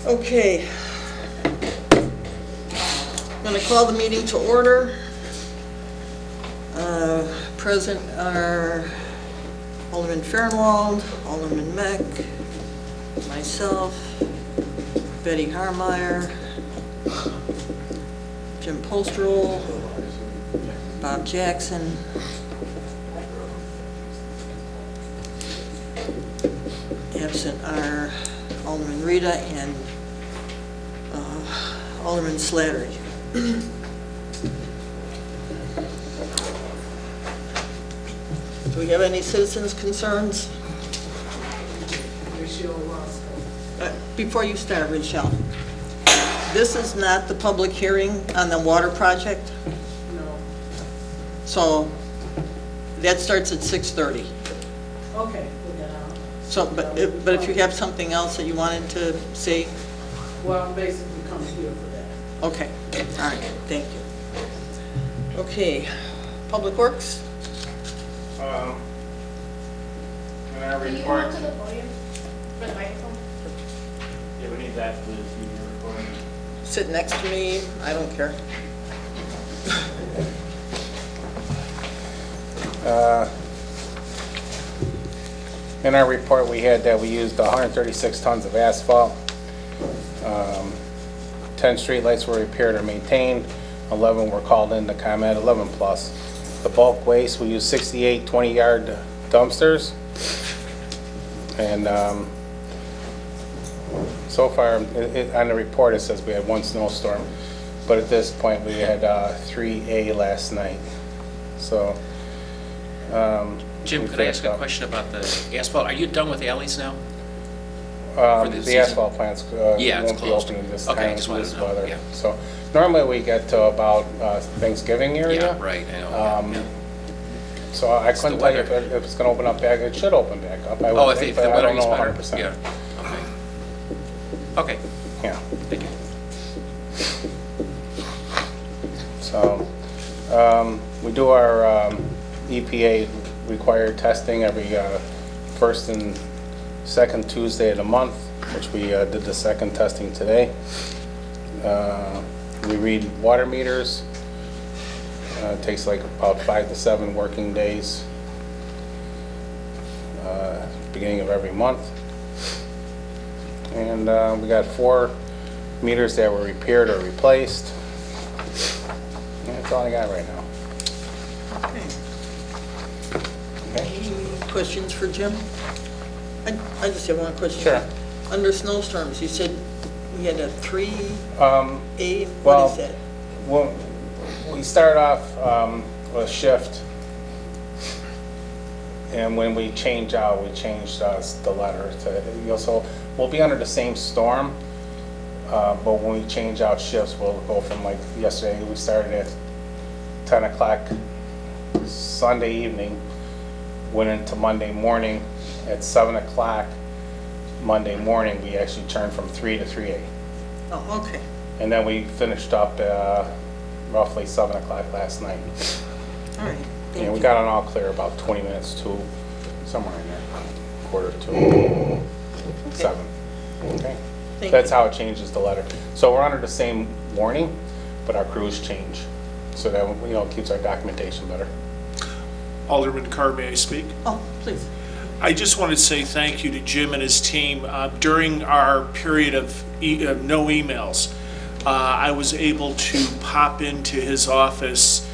Okay. I'm going to call the meeting to order. Present are Alderman Fahrenwald, Alderman Mech, myself, Betty Harmeyer, Jim Polsterol, Bob Jackson, absent are Alderman Rita and Alderman Slattery. Do we have any citizens' concerns? Before you start, Rochelle, this is not the public hearing on the water project? No. So that starts at 6:30. Okay, put that on. So, but if you have something else that you wanted to say? Well, I'm basically coming here for that. Okay, all right, thank you. Okay, Public Works? In our Can you report, come to the podium for the microphone? yeah, we need that for the TV recording. Sit next to me, I don't care. In our report, we had that we used 136 tons of asphalt. 10 streetlights were repaired or maintained. 11 were called in to comment, 11 plus. The bulk waste, we used 68 20-yard dumpsters. And so far, on the report, it says we had one snowstorm. But at this point, we had 3A last night. So. Jim, we could I ask finished a up. question about the asphalt? Are you done with the alleys now? the The season? asphalt plants Yeah, it's won't be closed. opening this Okay, time, just wanted this to know, weather. yeah. So normally we get to about Thanksgiving area. Yeah, right, I know. yeah. So I It's the couldn't tell you weather. if it's going to open up back. It should open back up. I Oh, would if think, the but I weather don't gets know better? 100%. Yeah, okay. Okay, Yeah. thank you. So we do our EPA required testing every first and second Tuesday of the month, which we did the second testing today. We read water meters. It takes like about 5 to 7 working days, beginning of every month. And we got 4 meters that were repaired or replaced. And that's all I got right now. Okay. Okay. Any questions for Jim? I just have one question. Sure. Under snowstorms, you said we had a 3A, Well, what is that? Well, we start off with a shift, and when we change out, we change the letter to, so we'll be under the same storm, but when we change out shifts, we'll go from, like yesterday, we started at 10 o'clock Sunday evening, went into Monday morning at 7 o'clock Monday morning. We actually turned from 3 to 3A. Oh, okay. And then we finished up roughly 7 o'clock last night. All right. Thank And we you. got an all clear about 20 minutes to, somewhere in there, quarter to 7. Okay? Thank That's you. how it changes the letter. So we're under the same warning, but our crews change. So that, keeps our documentation better. Alderman Carr, may I speak? Oh, please. I just wanted to say thank you to Jim and his team. During our period of no emails, I was able to pop into his office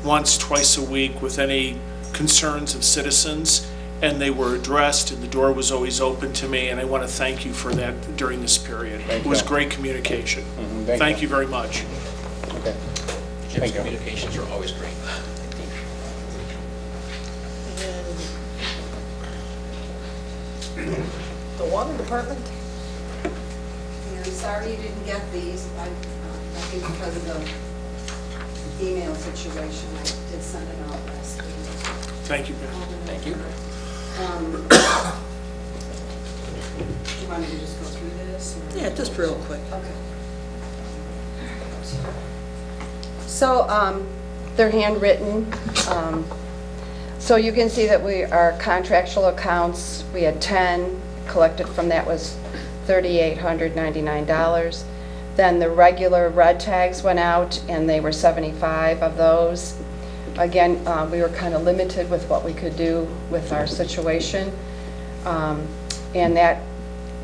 once, twice a week with any concerns of citizens, and they were addressed, and the door was always open to me, and I want to thank you for that during this period. Thank It was you. great communication. Thank Thank you. you very much. Okay. Jim's Thank you. communications are always great. And the water department? And I'm sorry you didn't get these. I think because of the email situation, I did send them out last week. Thank you, Ben. Thank you. Do you want me to just go through this? or- Yeah, just real quick. Okay. So they're handwritten. So you can see that our contractual accounts, we had 10, collected from that was $3,899. Then the regular red tags went out, and they were 75 of those. Again, we were kind of limited with what we could do with our situation. And that,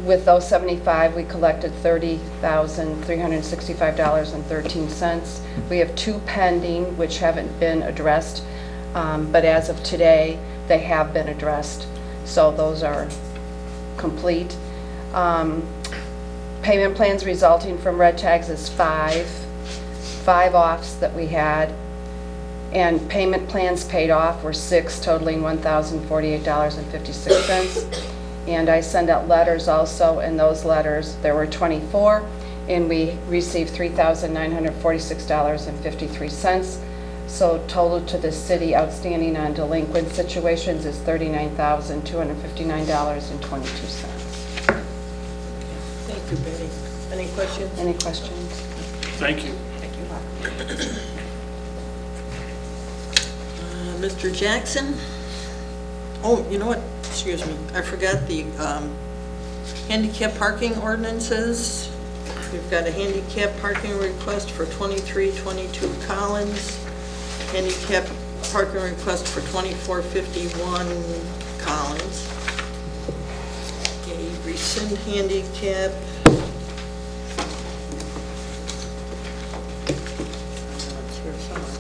with those 75, we collected $30,365.13. We have 2 pending, which haven't been addressed, but as of today, they have been addressed. So those are complete. Payment plans resulting from red tags is 5 offs that we had. And payment plans paid off were 6, totaling $1,048.56. And I send out letters also, and those letters, there were 24, and we received $3,946.53. So total to the city outstanding on delinquent situations is $39,259.22. Thank you, Betty. Any questions? Any questions? Thank you. Mr. Jackson? Oh, you know what? Excuse me. I forgot the handicap parking ordinances. We've got a handicap parking request for 2322 Collins. Handicap parking request for 2451 Collins. Okay, rescind handicap. It's here somewhere.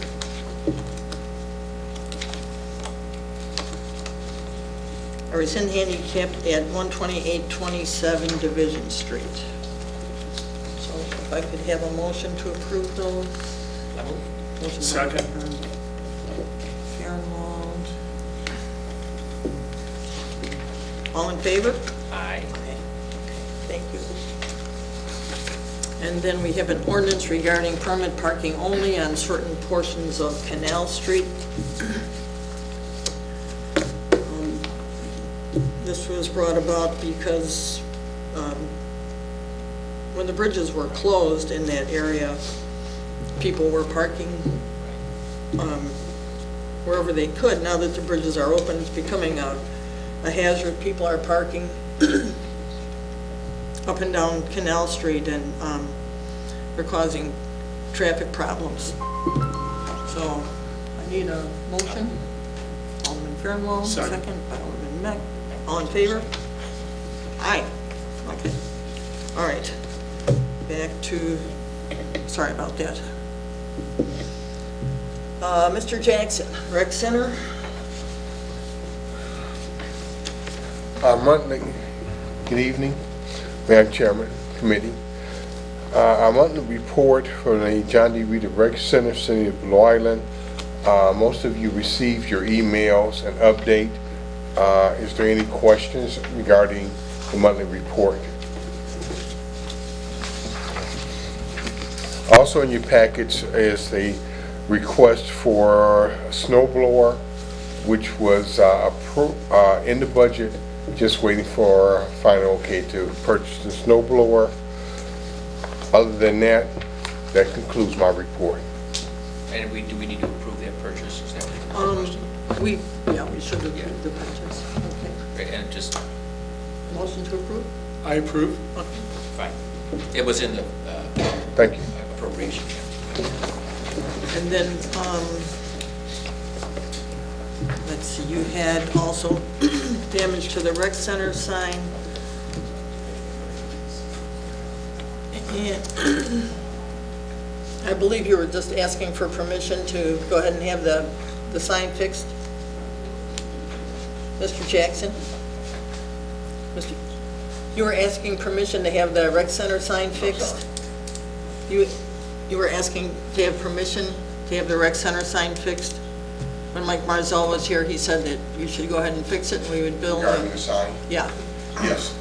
I rescind handicap at 12827 Division Street. So if I could have a motion to approve those. Motion by Second. Fahrenwald. All in favor? Aye. Thank you. And then we have an ordinance regarding permit parking only on certain portions of Canal Street. This was brought about because when the bridges were closed in that area, people were parking wherever they could. Now that the bridges are open, it's becoming a hazard. People are parking up and down Canal Street, and they're causing traffic problems. So I need a motion. Alderman Fahrenwald, second by Alderman Mech. All in favor? Aye. Okay. All right. Back to, sorry about that. Mr. Jackson, Rec Center. Monthly, good evening, Madam Chairman, Committee. Our monthly report for the John D. Rita Rec Center, City of Blue Island. Most of you received your emails and update. Is there any questions regarding the monthly report? Also in your package is a request for a snow blower, which was in the budget, just waiting for final okay to purchase the snow blower. Other than that, that concludes my report. And do we need to approve that purchase? Is that We should have approved the purchase. Okay. and just, Motion to approve? I approve. Okay. fine. It was in the Thank you. appropriation. And then, let's see, you had also damage to the rec center sign. And I believe you were just asking for permission to go ahead and have the sign fixed. Mr. Jackson? You were asking permission to have the rec center sign fixed? You were asking to have permission to have the rec center sign fixed? When Mike Marzell was here, he said that you should go ahead and fix it and we would bill Regarding him. the sign? Yeah. Yes,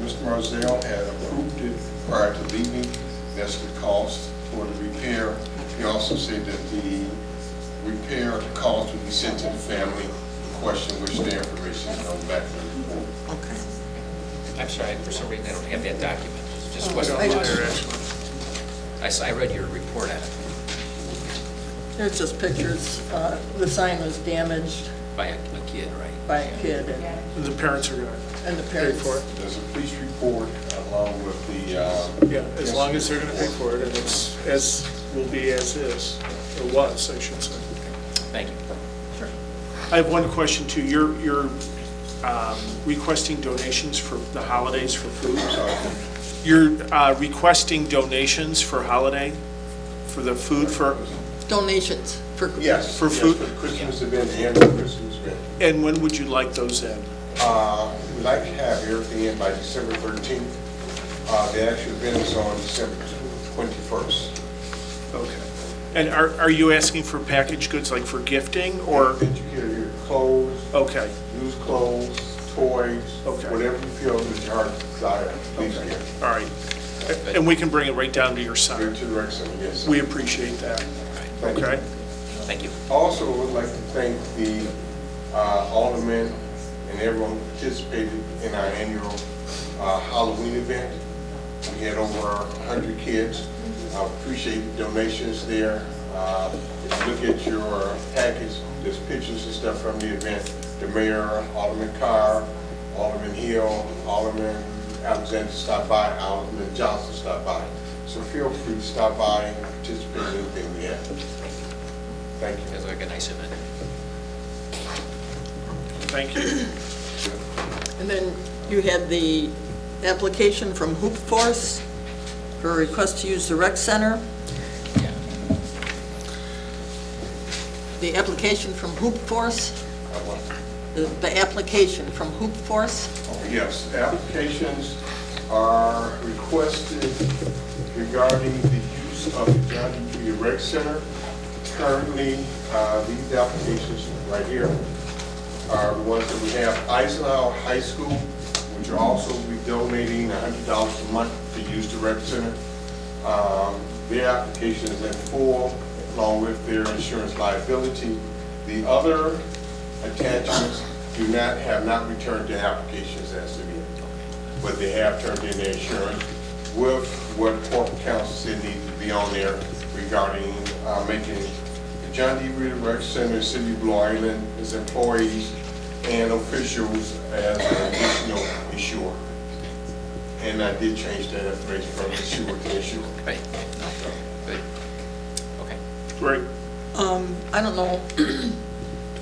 Mr. Marzell had approved it prior to leaving. That's the cost for the repair. He also said that the repair cost would be sent to the family in question, which their information is on back to the report. Okay. I'm sorry, for some reason I don't have that document. It just wasn't. I I read your report on it There's just pictures. The sign was damaged. by a kid, right? by a kid and The parents are gonna the pay parents. for it. There's a police report along with the, Yeah, as long as they're gonna pay for it, and it's, as, will be as is, or was, I should say. Thank you. I have one question too. You're requesting donations for the holidays for food? You're requesting donations for holiday, for the food for, Donations for. yes. For food? For the Christmas event and the Christmas event. and when would you like those in? We'd like to have everything in by December 13th. The actual event is on December 21st. Okay. And are you asking for packaged goods like for gifting or? That you get your clothes, Okay, used clothes, toys, Okay. whatever you feel is your heart's desire, please Okay. get. all right. And we can bring it right down to your Give sign. it to the rec center, yes. We appreciate that. Thank you. Okay? Thank you. Also, would like to thank the aldermen and everyone who participated in our annual Halloween event. We had over 100 kids. I appreciate the donations there. If you look at your package, there's pictures and stuff from the event. The mayor, Alderman Carr, Alderman Hill, Alderman Alexander stopped by, Alderman Johnson stopped by. So feel free to stop by and participate in anything we have. Thank you. It was like a nice event. Thank you. And then you had the application from Hoop Force for a request to use the rec center. Yeah. The application from Hoop Force, the application from Hoop Force. Yes, applications are requested regarding the use of the John D. Rec Center. Currently, these applications right here are the ones that we have. Eisenhower High School, which are also be donating $100 a month to use the rec center. Their application is in full, along with their insurance liability. The other attachments have not returned their applications as of yet, but they have turned in their insurance with what corporate counsel said needs to be on there regarding making the John D. Rita Rec Center, City of Blue Island, its employees and officials as an additional insurer. And I did change that information from insurer to insurer. Right. Good. Okay. Great. I don't know, do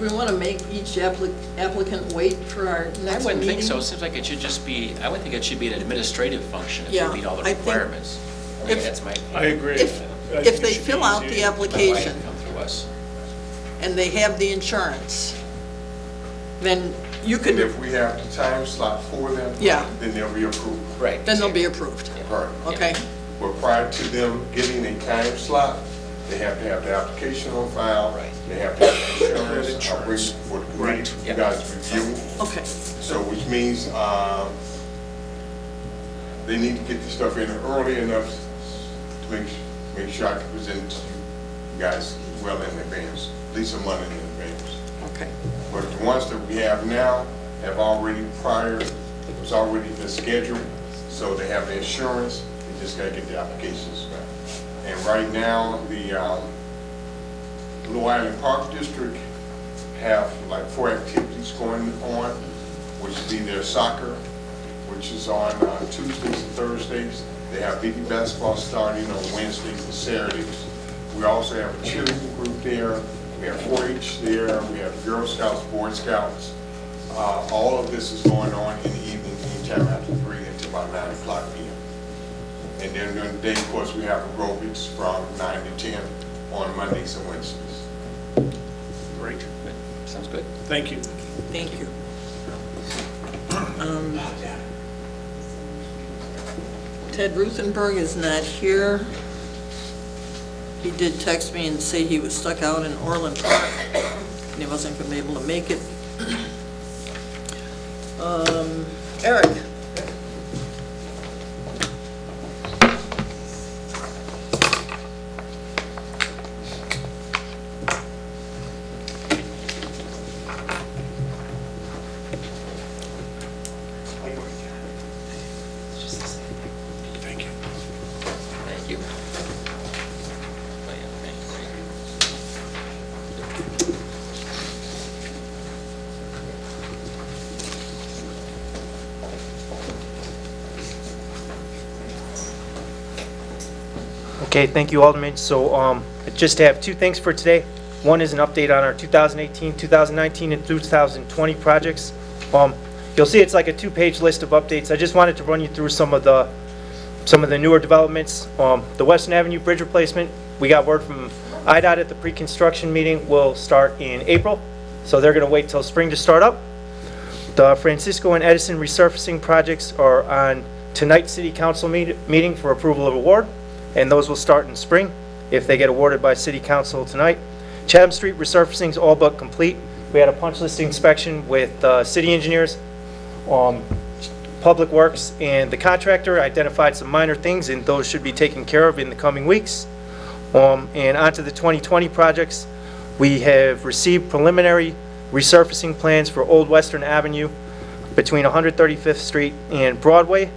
we want to make each applicant wait for our next meeting? I wouldn't think so. It seems like it should just be, I would think it should be an administrative function if Yeah, you meet all the I think requirements. I mean, if- that's my. I agree. If I think it they should be fill out easy. the My application wife come through us. and they have the insurance, then you And could, if we have the time slot for them, Yeah. then they'll be approved. Right. then they'll be approved, Right. okay? But prior to them getting a time slot, they have to have the application on file. Right. They have to have insurance. Insurance. I'll bring it for the committee, Right. you Yep. guys review. Okay, So which means they need to get the stuff in early enough to make sure I can present it to you guys well in advance, at least a month in advance. okay. But the ones that we have now have already was already been scheduled, so they have the insurance, they just gotta get the applications back. And right now, the Blue Island Park District have like 4 activities going on, which would be their soccer, which is on Tuesdays and Thursdays. They have BB basketball starting on Wednesdays and Saturdays. We also have a cheerleading group there. We have 4-H there. We have Girl Scouts, Boy Scouts. All of this is going on in the evening, anytime after 3 until about 9 o'clock p.m. And then during the day, of course, we have aerobics from 9 to 10 on Mondays and Wednesdays. Great. Good. Sounds good. Thank you. Thank you. Ted Ruthenberg is not here. He did text me and say he was stuck out in Orland Park and he wasn't going to be able to make it. Eric? Thank you. Thank you. Okay, thank you, Alderman. So I just have two things for today. One is an update on our 2018, 2019, and 2020 projects. You'll see it's like a two-page list of updates. I just wanted to run you through some of the newer developments. The Western Avenue Bridge replacement, we got word from IDOT at the pre-construction meeting, will start in April. So they're going to wait till spring to start up. The Francisco and Edison resurfacing projects are on tonight's City Council meeting for approval of award, and those will start in spring if they get awarded by City Council tonight. Chatham Street resurfacing is all but complete. We had a punch list inspection with city engineers, Public Works, and the contractor identified some minor things, and those should be taken care of in the coming weeks. And onto the 2020 projects, we have received preliminary resurfacing plans for Old Western Avenue between 135th Street and Broadway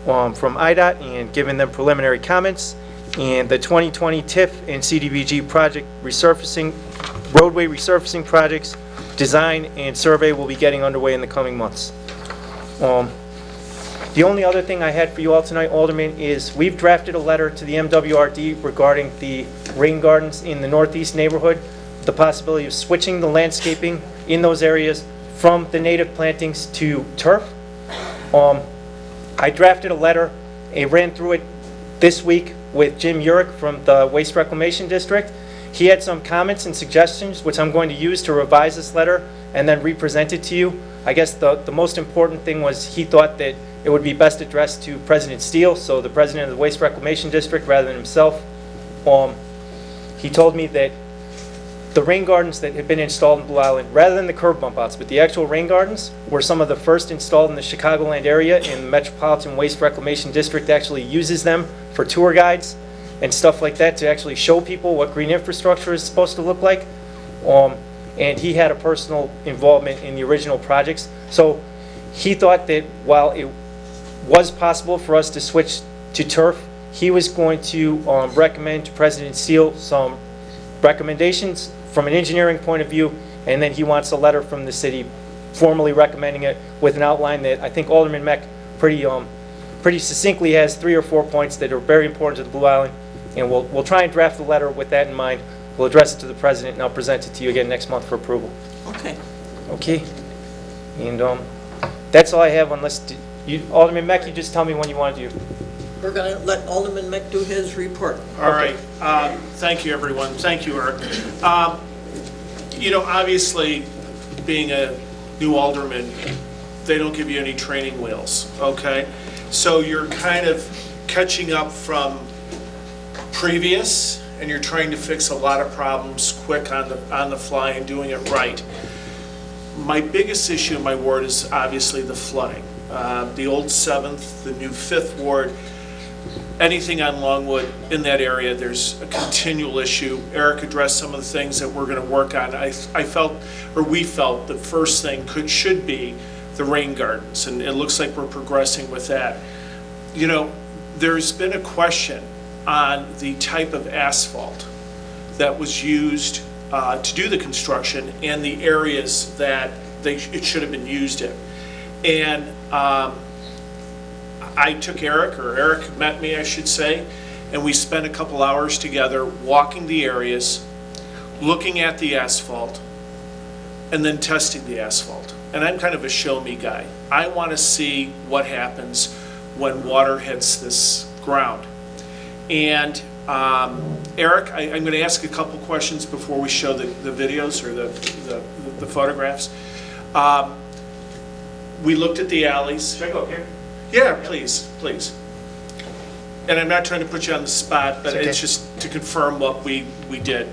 from IDOT, and given them preliminary comments. And the 2020 TIF and CDBG project resurfacing, roadway resurfacing projects, design and survey will be getting underway in the coming months. The only other thing I had for you all tonight, Alderman, is we've drafted a letter to the MWRD regarding the rain gardens in the northeast neighborhood, the possibility of switching the landscaping in those areas from the native plantings to turf. I drafted a letter and ran through it this week with Jim Urick from the Waste Reclamation District. He had some comments and suggestions, which I'm going to use to revise this letter and then re-present it to you. I guess the most important thing was he thought that it would be best addressed to President Steele, so the president of the Waste Reclamation District, rather than himself. He told me that the rain gardens that had been installed in Blue Island, rather than the curb bump outs, but the actual rain gardens, were some of the first installed in the Chicagoland area, and the Metropolitan Waste Reclamation District actually uses them for tour guides and stuff like that to actually show people what green infrastructure is supposed to look like. And he had a personal involvement in the original projects. So he thought that while it was possible for us to switch to turf, he was going to recommend to President Steele some recommendations from an engineering point of view, and then he wants a letter from the city formally recommending it with an outline that I think Alderman Mech pretty succinctly has 3 or 4 points that are very important to the Blue Island, and we'll try and draft the letter with that in mind. We'll address it to the president, and I'll present it to you again next month for approval. Okay. Okay. And that's all I have, unless Alderman Mech, you just tell me when you want to do. We're going to let Alderman Mech do his report. All right. Thank you, everyone. Thank you, Eric. You know, obviously, being a new alderman, they don't give you any training wheels, okay? So you're kind of catching up from previous, and you're trying to fix a lot of problems quick on the fly and doing it right. My biggest issue in my ward is obviously the flooding. The old 7th, the new 5th ward, anything on Longwood in that area, there's a continual issue. Eric addressed some of the things that we're going to work on. We felt the first thing should be the rain gardens, and it looks like we're progressing with that. You know, there's been a question on the type of asphalt that was used to do the construction and the areas that it should have been used in. And I took Eric met me, I should say, and we spent a couple hours together walking the areas, looking at the asphalt, and then testing the asphalt. And I'm kind of a show me guy. I want to see what happens when water hits this ground. And Eric, I'm going to ask a couple questions before we show the videos or the photographs. We looked at the alleys. Should I go up here? Yeah, please. And I'm not trying to put you on the spot, but it's just to confirm what we did.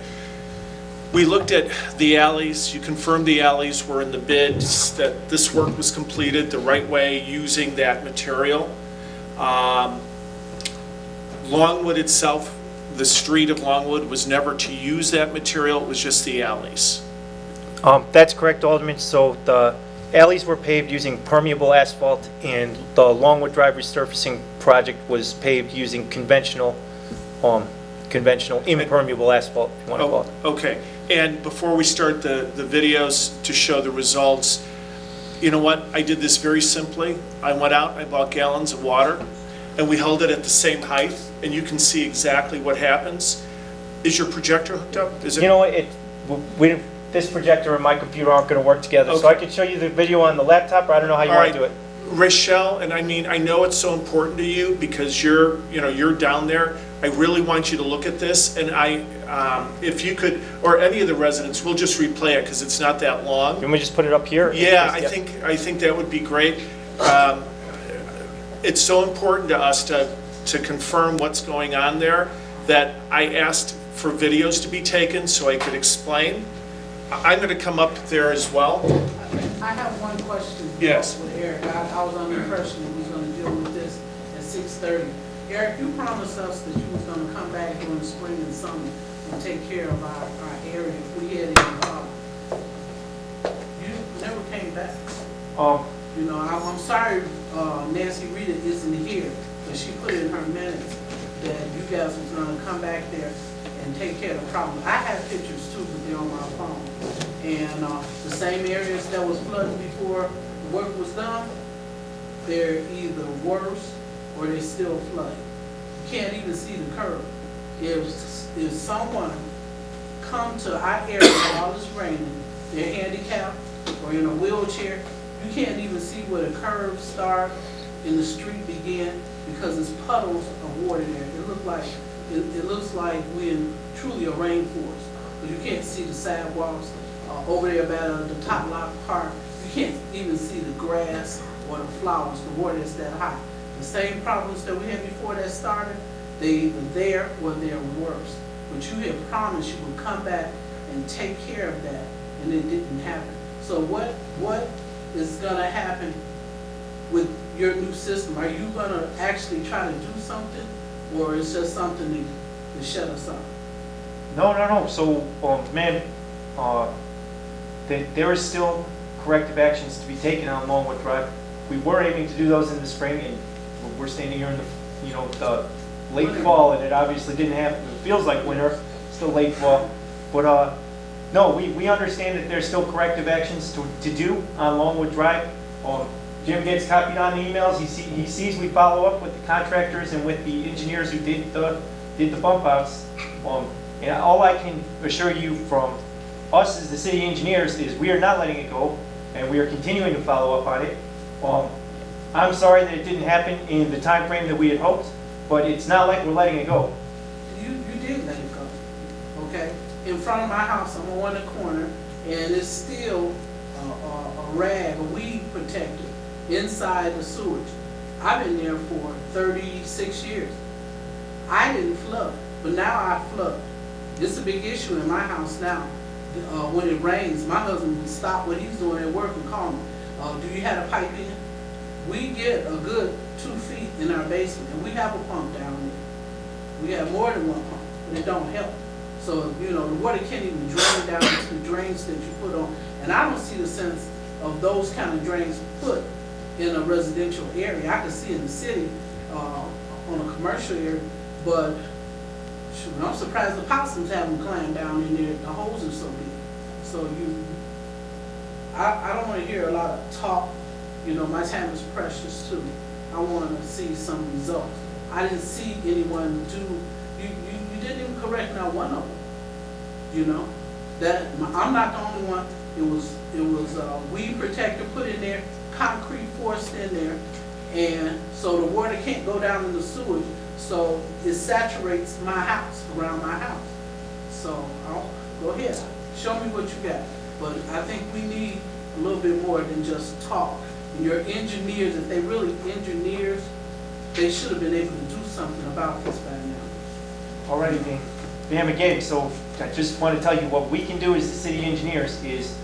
We looked at the alleys. You confirmed the alleys were in the bids, that this work was completed the right way using that material. Longwood itself, the street of Longwood, was never to use that material. It was just the alleys. That's correct, Alderman. So the alleys were paved using permeable asphalt, and the Longwood Drive resurfacing project was paved using conventional impermeable asphalt, if you want to call it. Okay. And before we start the videos to show the results, you know what? I did this very simply. I went out, I bought gallons of water. and we held it at the same height, and you can see exactly what happens. Is your projector hooked up? Is it? You know, this projector and my computer aren't going to work together, so I can show you the video on the laptop, or I don't know how you All want right. to do it. Rochelle, and I mean, I know it's so important to you because you're down there. I really want you to look at this, and if you could, or any of the residents, we'll just replay it because it's not that long. Can we just put it up here? Yeah, I think that would be great. It's so important to us to confirm what's going on there that I asked for videos to be taken so I could explain. I'm going to come up there as well. I have one question. Yes. With Eric, I was under the impression that we was gonna deal with this at 6:30. Eric, you promised us that you was gonna come back during the spring and summer and take care of our area if we had any problem. You never came back. You know, I'm sorry, Nancy Rita isn't here, but she put in her minutes that you guys was gonna come back there and take care of the problem. I have pictures too, but they're on my phone. And the same areas that was flooded before the work was done, they're either worse or they're still flooded. You can't even see the curb. If someone come to our area while it's raining, they're handicapped or in a wheelchair, you can't even see where the curves start and the street begin because it's puddles of water there. It looks like we're in truly a rainforest, but you can't see the sidewalks. Over there by the Top Lot Park, you can't even see the grass or the flowers, the water is that high. The same problems that we had before that started, they're either there or they're worse. But you had promised you would come back and take care of that, and it didn't happen. So what is gonna happen with your new system? Are you gonna actually try to do something, or is just something to shut us up? No. So, ma'am, there is still corrective actions to be taken on Longwood Drive. We were aiming to do those in the spring, and we're standing here in the late fall, and it obviously didn't happen. It feels like winter, still late fall. But no, we understand that there's still corrective actions to do on Longwood Drive. Jim gets copied on the emails. He sees we follow up with the contractors and with the engineers who did the bump outs. And all I can assure you from us as the city engineers is we are not letting it go, and we are continuing to follow up on it. I'm sorry that it didn't happen in the time frame that we had hoped, but it's not like we're letting it go. You did let it go, okay? In front of my house, I'm on the corner, and it's still a rag, a weed protector inside the sewage. I've been there for 36 years. I didn't flood, but now I flood. It's a big issue in my house now. When it rains, my husband will stop what he's doing at work and call me. Do you have a pipe in? We get a good 2 feet in our basement, and we have a pump down there. We have more than one pump, but it don't help. So, the water can't even drain down to the drains that you put on. And I don't see the sense of those kind of drains put in a residential area. I can see in the city, on a commercial area, but shoot, I'm surprised the possums haven't climbed down in there. The holes are so big. So I don't want to hear a lot of talk. My time is precious too. I want to see some results. I didn't see anyone do. You didn't even correct not one of them. That I'm not the only one. It was a weed protector put in there, concrete forced in there, and so the water can't go down in the sewage. So it saturates my house, around my house. So go ahead, show me what you got. But I think we need a little bit more than just talk. And your engineers, if they really engineers, they should have been able to do something about this by now. All righty, ma'am, again, so I just want to tell you what we can do as the city engineers is,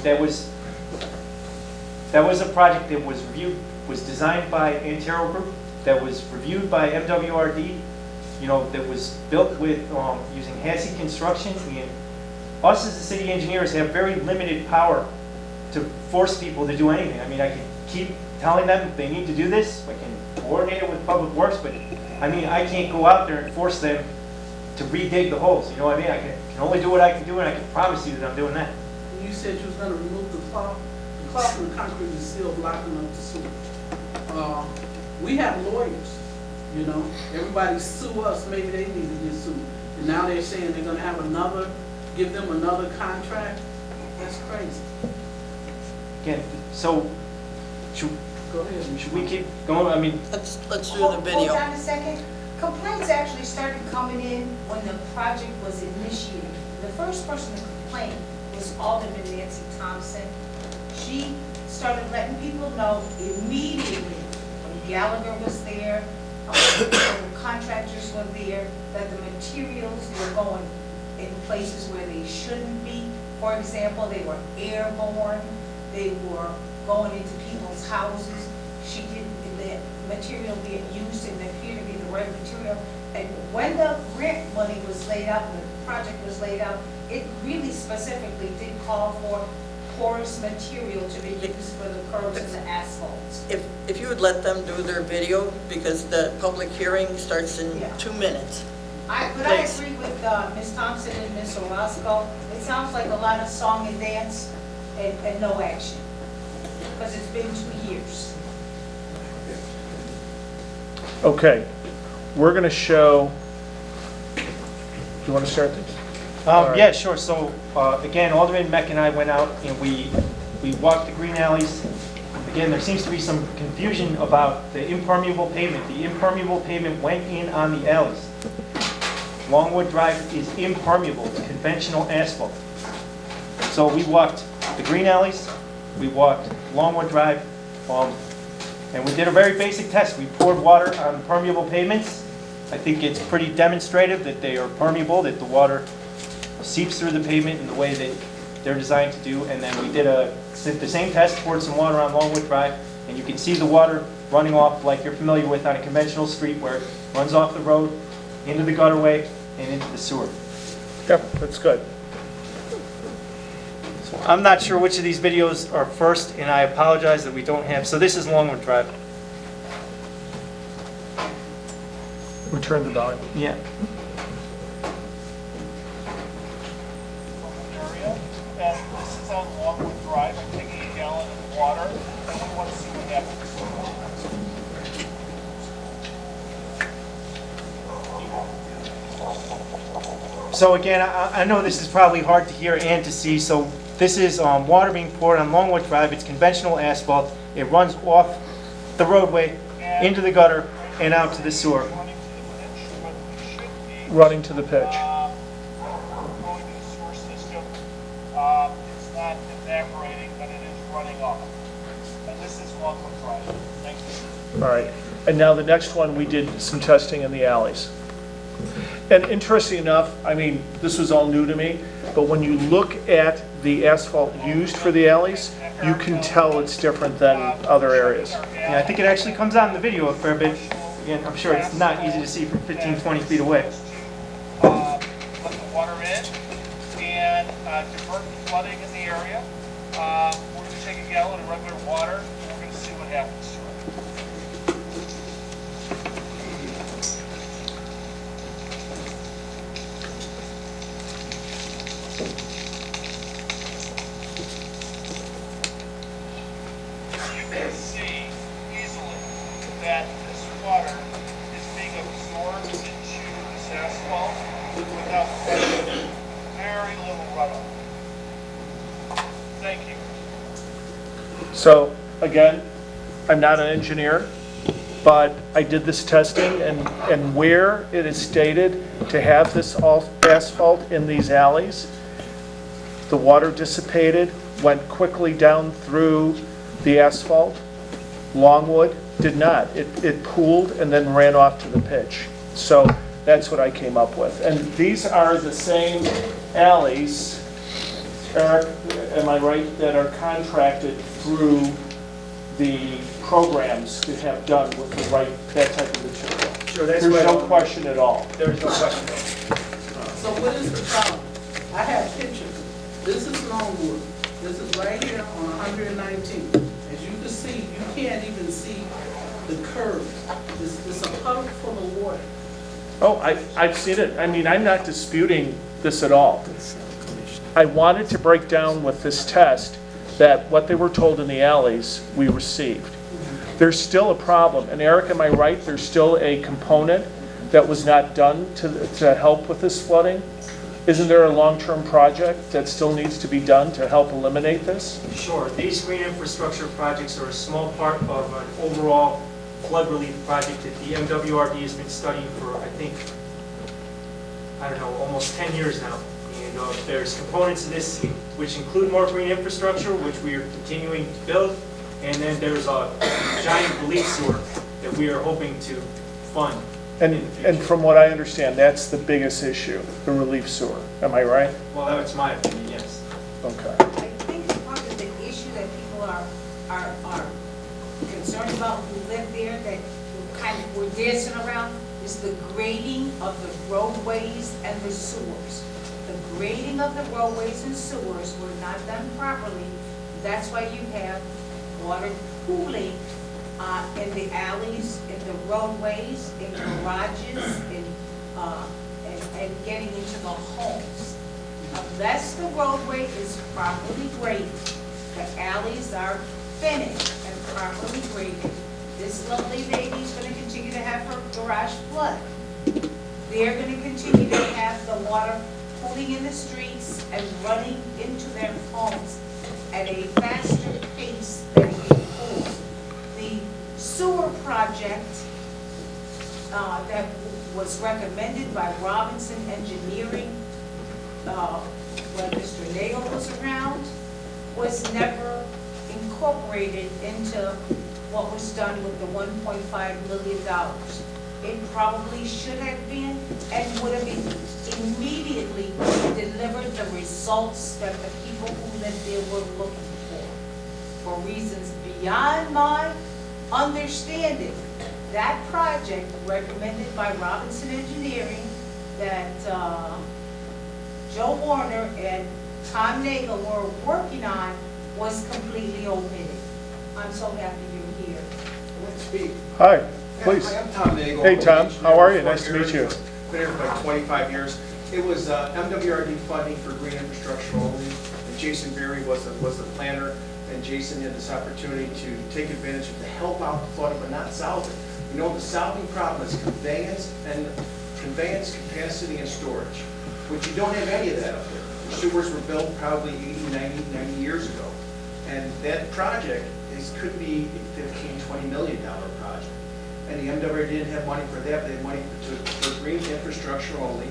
that was a project that was reviewed, was designed by Antero Group, that was reviewed by MWRD, that was built with using HASI construction. And us as the city engineers have very limited power to force people to do anything. I can keep telling them they need to do this. I can coordinate it with Public Works, but I can't go out there and force them to redig the holes. You know what I mean? I can only do what I can do, and I can promise you that I'm doing that. You said you was going to remove the cloth. The cloth and the concrete is still blocking up the sewer. We have lawyers you know? Everybody sue us, maybe they need to get sued. And now they're saying they're gonna have another, give them another contract? That's crazy. Again, so, should Go ahead. should we keep going? I mean, Let's do the Hold video. on a second. Complaints actually started coming in when the project was initiated. The first person to complain was Alderman Nancy Thompson. She started letting people know immediately when Gallagher was there, when contractors were there, that the materials were going in places where they shouldn't be. For example, they were airborne, they were going into people's houses. She didn't, the material being used didn't appear to be the right material. And when the grant money was laid out, and the project was laid out, it really specifically did call for porous material to be used for the curbs and the asphalt. If you would let them do their video, because the public hearing starts in Yeah. 2 minutes. But I agree with Ms. Thompson and Ms. Orozco. It sounds like a lot of song and dance and no action, because it's been 2 years. Okay, we're gonna show, do you wanna start this? All right. yeah, sure. So, again, Alderman Mech and I went out and we walked the green alleys. Again, there seems to be some confusion about the impermeable pavement. The impermeable pavement went in on the alleys. Longwood Drive is impermeable, it's conventional asphalt. So we walked the green alleys, we walked Longwood Drive, and we did a very basic test. We poured water on permeable pavements. I think it's pretty demonstrative that they are permeable, that the water seeps through the pavement in the way that they're designed to do. And then we did the same test, poured some water on Longwood Drive, and you can see the water running off like you're familiar with on a conventional street, where it runs off the road, into the gutterway, and into the sewer. Yep, that's good. So I'm not sure which of these videos are first, and I apologize that we don't have, so this is Longwood Drive. We turned the volume. Yeah. Area, and this is on Longwood Drive. I'm taking a gallon of water, and we want to see what happens. So again, I know this is probably hard to hear and to see, so this is water being poured on Longwood Drive. It's conventional asphalt. It runs off the roadway, into the gutter, and out to the sewer. Running to the pitch. Going to the sewer system, it's not evaporating, but it is running off. And this is Longwood Drive. Thank you. All right, and now the next one, we did some testing in the alleys. And interesting enough, I mean, this was all new to me, but when you look at the asphalt used for the alleys, you can tell it's different than other areas. Yeah, I think it actually comes out in the video a fair bit. Again, I'm sure it's not easy to see from 15, 20 feet away. Let the water in and divert the flooding in the area. We're going to take a gallon of regular water and we're going to see what happens to it. You can see easily that this water is being absorbed into this asphalt without very little runoff. Thank you. So, again, I'm not an engineer, but I did this testing, and where it is stated to have this asphalt in these alleys, the water dissipated, went quickly down through the asphalt. Longwood did not. It pooled and then ran off to the pitch. So that's what I came up with. And these are the same alleys, Eric, am I right, that are contracted through the programs to have done with the right, that type of material. Sure, that's There's right. no question at all. There's no question. So what is the problem? I have pictures. This is Longwood. This is right here on 119. As you can see, you can't even see the curve. It's a puddle full of water. Oh, I've seen it. I mean, I'm not disputing this at all. I wanted to break down with this test that what they were told in the alleys, we received. there's still a problem. And Eric, am I right? There's still a component that was not done to help with this flooding? Isn't there a long-term project that still needs to be done to help eliminate this? Sure, these green infrastructure projects are a small part of an overall flood relief project that the MWRD has been studying for, I think, I don't know, almost 10 years now. And there's components of this which include more green infrastructure, which we are continuing to build, and then there's a giant relief sewer that we are hoping to fund. And from what I understand, that's the biggest issue, the relief sewer. Am I right? Well, that's my opinion, yes. Okay. I think part of the issue that people are concerned about who live there, that kind of we're dancing around, is the grading of the roadways and the sewers. The grading of the roadways and sewers were not done properly. That's why you have water pooling in the alleys, in the roadways, in garages, and getting into the homes. Unless the roadway is properly graded, the alleys are finished and properly graded, this lovely lady is going to continue to have her garage flood. They're going to continue to have the water pooling in the streets and running into their homes at a faster pace than before. The sewer project that was recommended by Robinson Engineering when Mr. Nagle was around was never incorporated into what was done with the $1.5 million. It probably should have been and would have immediately delivered the results that the people who lived there were looking for reasons beyond my understanding. That project recommended by Robinson Engineering that Joe Warner and Tom Nagle were working on was completely omitted. I'm so happy you're here. Speak. Hi, please. Hi, I'm Tom Nagle. Hey, Tom. How are you? Nice to meet you. Been here for like 25 years. It was MWRD funding for green infrastructure only. And Jason Berry was the planner, and Jason had this opportunity to take advantage of to help out the flooding, but not solve it. You know, the solving problem is conveyance, capacity, and storage, which you don't have any of that up there. The sewers were built probably 80, 90 years ago. And that project could be a $15, $20 million project. And the MWRD didn't have money for that. They had money for green infrastructure only.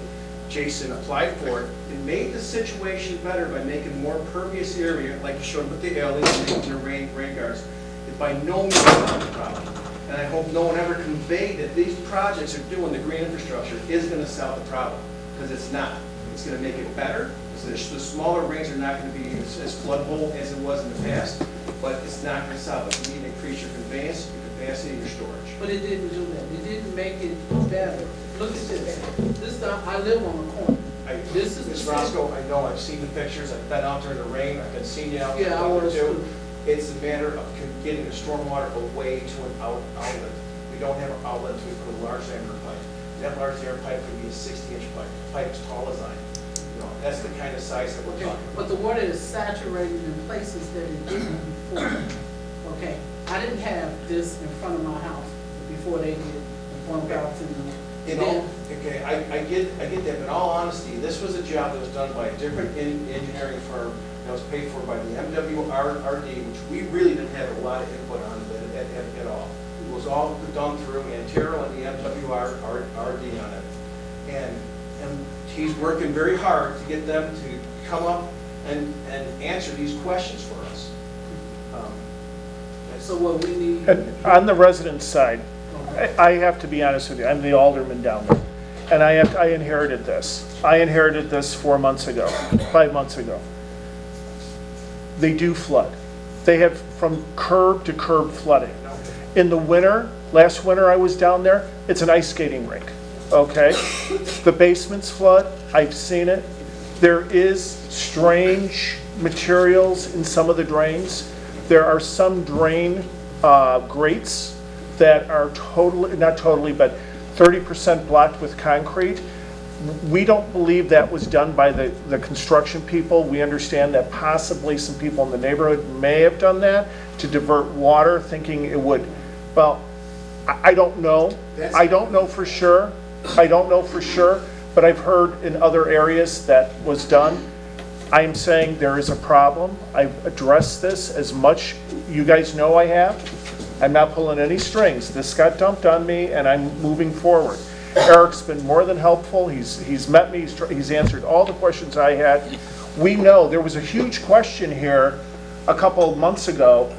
Jason applied for it and made the situation better by making more pervious area, like you showed with the alleys and making the rain guards. It by no means solved the problem. And I hope no one ever conveyed that these projects are doing the green infrastructure is going to solve the problem, because it's not. It's going to make it better. The smaller rains are not going to be as floodable as it was in the past, but it's not going to solve it. You need to increase your conveyance, your capacity, and your storage. But it didn't do that. It didn't make it better. Look at this. I live on the corner. This is Ms. the Roscoe, I know, I've seen the pictures. I've been out there in the rain. I've been seeing you out there. Yeah, I was too. It's a matter of getting the stormwater away to an outlet. We don't have an outlet until we put a large diameter pipe. That large diameter pipe could be a 60-inch pipe. Pipe as tall as I am. You know, that's the kind of size that we're talking about. But the water is saturated in places that it didn't before. Okay, I didn't have this in front of my house before they did the bump outs and You know, okay, I get that, but in all honesty, this was a job that was done by a different engineering firm that was paid for by the MWRD, which we really didn't have a lot of input on at all. It was all done through Antero and the MWRD on it. And he's working very hard to get them to come up and answer these questions for us. So what we need. And on the resident side, I have to be honest with you, I'm the alderman down there, and I inherited this. I inherited this 4 months ago, 5 months ago. They do flood. They have from curb to curb flooding. In the winter, last winter I was down there, it's an ice skating rink, okay? The basements flood, I've seen it. There is strange materials in some of the drains. There are some drain grates that are totally, not totally, but 30% blocked with concrete. We don't believe that was done by the construction people. We understand that possibly some people in the neighborhood may have done that to divert water, thinking it would Well, I don't know. I don't know for sure. I don't know for sure, but I've heard in other areas that was done. I'm saying there is a problem. I've addressed this as much, you guys know I have. I'm not pulling any strings. This got dumped on me and I'm moving forward. Eric's been more than helpful. He's met me, he's answered all the questions I had. We know there was a huge question here a couple months ago,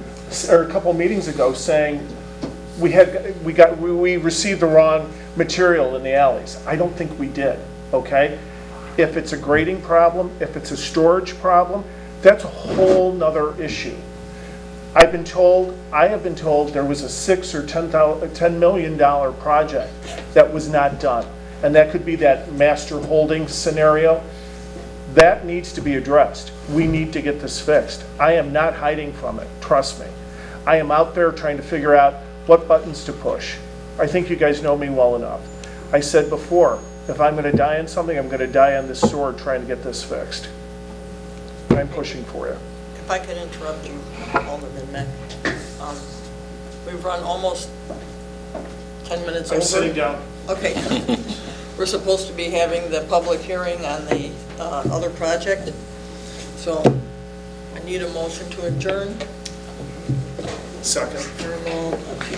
or a couple meetings ago, saying we received the wrong material in the alleys. I don't think we did, okay? If it's a grading problem, if it's a storage problem, that's a whole nother issue. I have been told there was a $6 or $10 million project that was not done. And that could be that master holding scenario. That needs to be addressed. We need to get this fixed. I am not hiding from it, trust me. I am out there trying to figure out what buttons to push. I think you guys know me well enough. I said before, if I'm gonna die on something, I'm gonna die on this sword trying to get this fixed. I'm pushing for you. If I could interrupt you, Alderman Mech. We've run almost 10 minutes over. I'm sitting down. Okay. We're supposed to be having the public hearing on the other project. So I need a motion to adjourn. Second. Okay.